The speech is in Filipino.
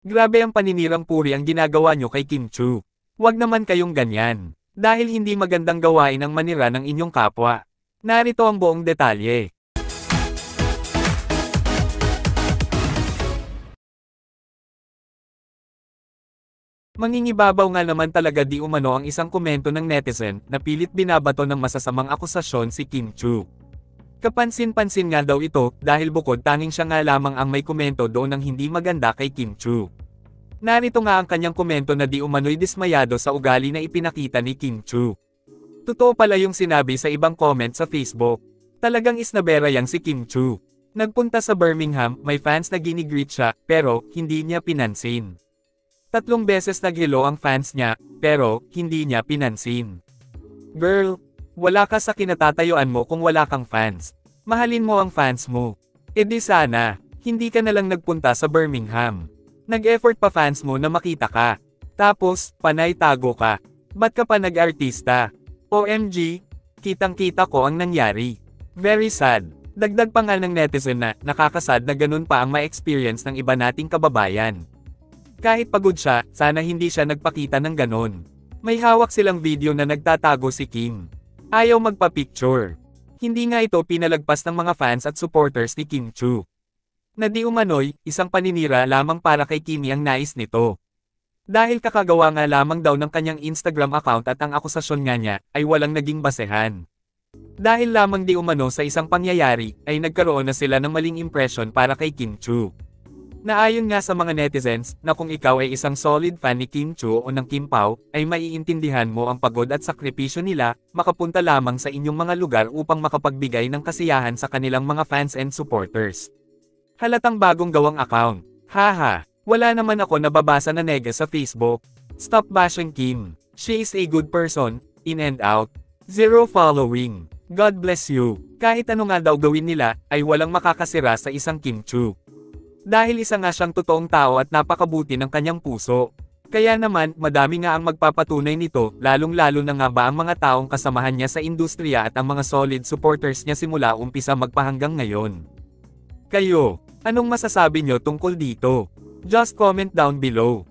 Grabe ang paninirang puri ang ginagawa nyo kay Kim Chu. Huwag naman kayong ganyan. Dahil hindi magandang gawain ang manira ng inyong kapwa. Narito ang buong detalye. Mangingibabaw nga naman talaga di umano ang isang komento ng netizen na pilit binabato ng masasamang akusasyon si Kim Chu. Kapansin-pansin nga daw ito dahil bukod tanging siya nga lamang ang may komento doon ng hindi maganda kay Kim Chu. Narito nga ang kanyang komento na di umano'y dismayado sa ugali na ipinakita ni Kim Chu. Totoo pala yung sinabi sa ibang comment sa Facebook. Talagang isnabera yang si Kim Chu. Nagpunta sa Birmingham, may fans na ginigreet siya, pero hindi niya pinansin. 3 beses nag-hello ang fans niya, pero hindi niya pinansin. Girl, wala ka sa kinatatayuan mo kung wala kang fans. Mahalin mo ang fans mo. E di sana, hindi ka nalang nagpunta sa Birmingham. Nag-effort pa fans mo na makita ka. Tapos, panay tago ka. Ba't ka pa nag-artista? OMG, kitang-kita ko ang nangyari. Very sad. Dagdag pa nga ng netizen na nakakasad na ganun pa ang ma-experience ng iba nating kababayan. Kahit pagod siya, sana hindi siya nagpakita ng ganun. May hawak silang video na nagtatago si Kim. Ayaw magpa-picture. Hindi nga ito pinalagpas ng mga fans at supporters ni Kim Chu. Na di umano'y, isang paninira lamang para kay Kimi ang nais nito. Dahil kakagawa nga lamang daw ng kanyang Instagram account at ang akusasyon nga niya, ay walang naging basehan. Dahil lamang di umano sa isang pangyayari, ay nagkaroon na sila ng maling impression para kay Kim Chu. Naayon nga sa mga netizens, na kung ikaw ay isang solid fan ni Kim Chu o ng Kim Pao, ay maiintindihan mo ang pagod at sakripisyo nila, makapunta lamang sa inyong mga lugar upang makapagbigay ng kasiyahan sa kanilang mga fans and supporters. Halatang bagong gawang account. Haha, wala naman ako nababasa na nega sa Facebook. Stop bashing Kim. She is a good person, in and out. Zero following. God bless you. Kahit ano nga daw gawin nila, ay walang makakasira sa isang Kim Chu. Dahil isa nga siyang totoong tao at napakabuti ng kanyang puso. Kaya naman, madami nga ang magpapatunay nito, lalong-lalo na nga ba ang mga taong kasamahan niya sa industriya at ang mga solid supporters niya simula umpisa magpahanggang ngayon. Kayo, anong masasabi nyo tungkol dito? Just comment down below.